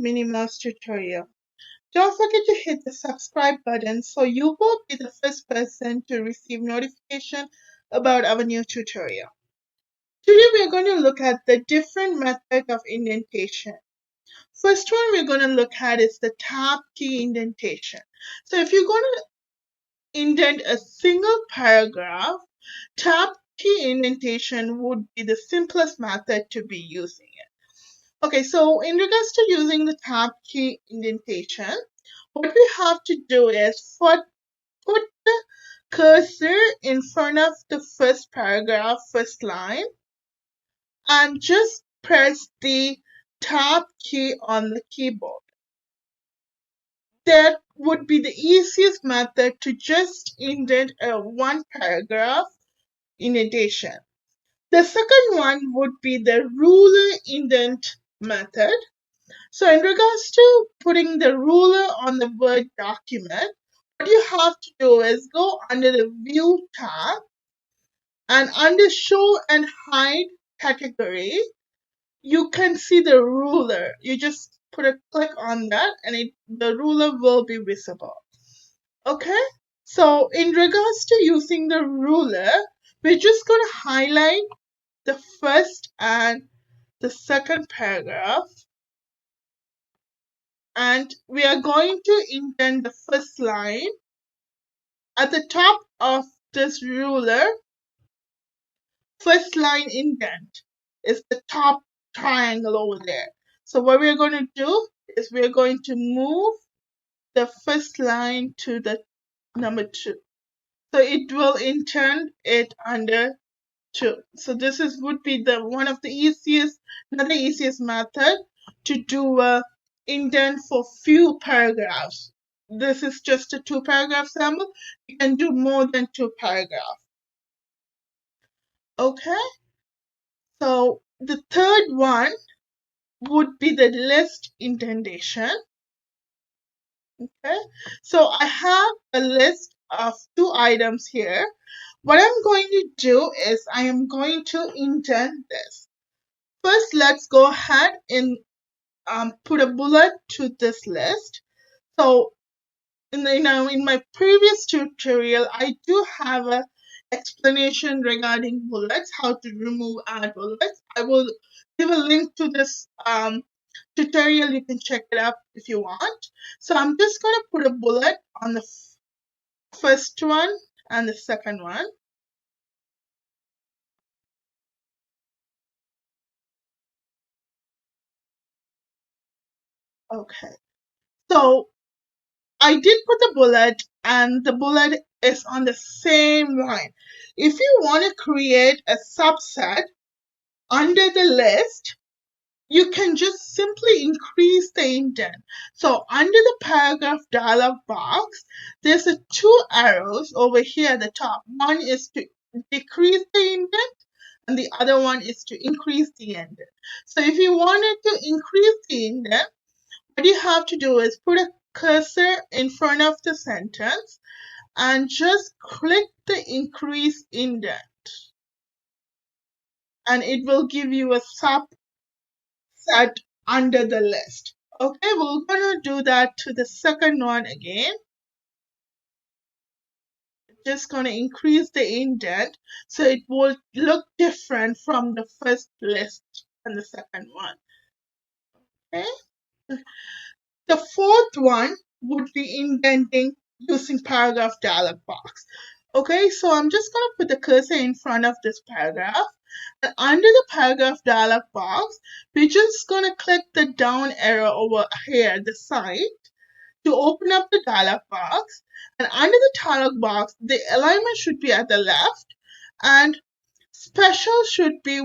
Minimouse tutorial. Don't forget to hit the subscribe button so you will be the first person to receive notification about our new tutorial. Today we are going to look at the different methods of indentation. First one we're going to look at is the tab key indentation. So if you're going to indent a single paragraph, tab key indentation would be the simplest method to be using it. Okay, so in regards to using the tab key indentation, what we have to do is put the cursor in front of the first paragraph, first line, and just press the tab key on the keyboard. That would be the easiest method to just indent a one paragraph indentation. The second one would be the ruler indent method. So in regards to putting the ruler on the Word document, what you have to do is go under the View tab and under Show and Hide category, you can see the ruler. You just put a click on that and the ruler will be visible. Okay, so in regards to using the ruler, we're just going to highlight the first and the second paragraph, and we are going to indent the first line. At the top of this ruler, first line indent is the top triangle over there. So what we're going to do is we're going to move the first line to the number 2. So it will indent it under 2. So this would be one of the easiest, another easiest method to do a indent for few paragraphs. This is just a 2-paragraph sample. You can do more than 2 paragraphs. Okay, so the third one would be the list indentation. Okay, so I have a list of 2 items here. What I'm going to do is I am going to indent this. First, let's go ahead and put a bullet to this list. So in my previous tutorial, I do have an explanation regarding bullets, how to remove add bullets. I will give a link to this tutorial. You can check it out if you want. So I'm just going to put a bullet on the first one and the second one. Okay, so I did put the bullet, and the bullet is on the same line. If you want to create a subset under the list, you can just simply increase the indent. So under the paragraph dialog box, there's 2 arrows over here at the top. One is to decrease the indent, and the other one is to increase the indent. So if you wanted to increase the indent, what you have to do is put a cursor in front of the sentence and just click the increase indent, and it will give you a subset under the list. Okay, we're gonna do that to the second one again. Just gonna increase the indent so it will look different from the first list and the second one. Okay. The fourth one would be indenting using paragraph dialog box. Okay, so I'm just going to put the cursor in front of this paragraph. And under the paragraph dialog box, we're just going to click the down arrow over here at the side to open up the dialog box. And under the dialog box, the alignment should be at the left, and special should be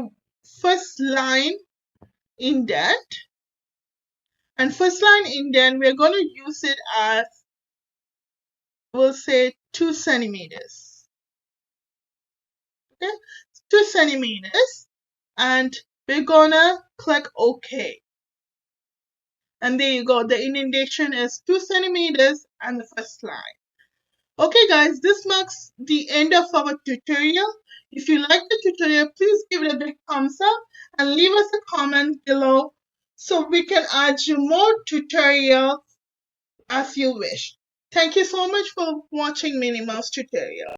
first line indent. And first line indent, we're going to use it as, we'll say 2 centimeters. Okay, 2 centimeters. And we're going to click OK. And there you go. The indentation is 2 centimeters and the first line. Okay guys, this marks the end of our tutorial. If you like the tutorial, please give it a big thumbs up and leave us a comment below so we can add you more tutorials as you wish. Thank you so much for watching Minimouse tutorial.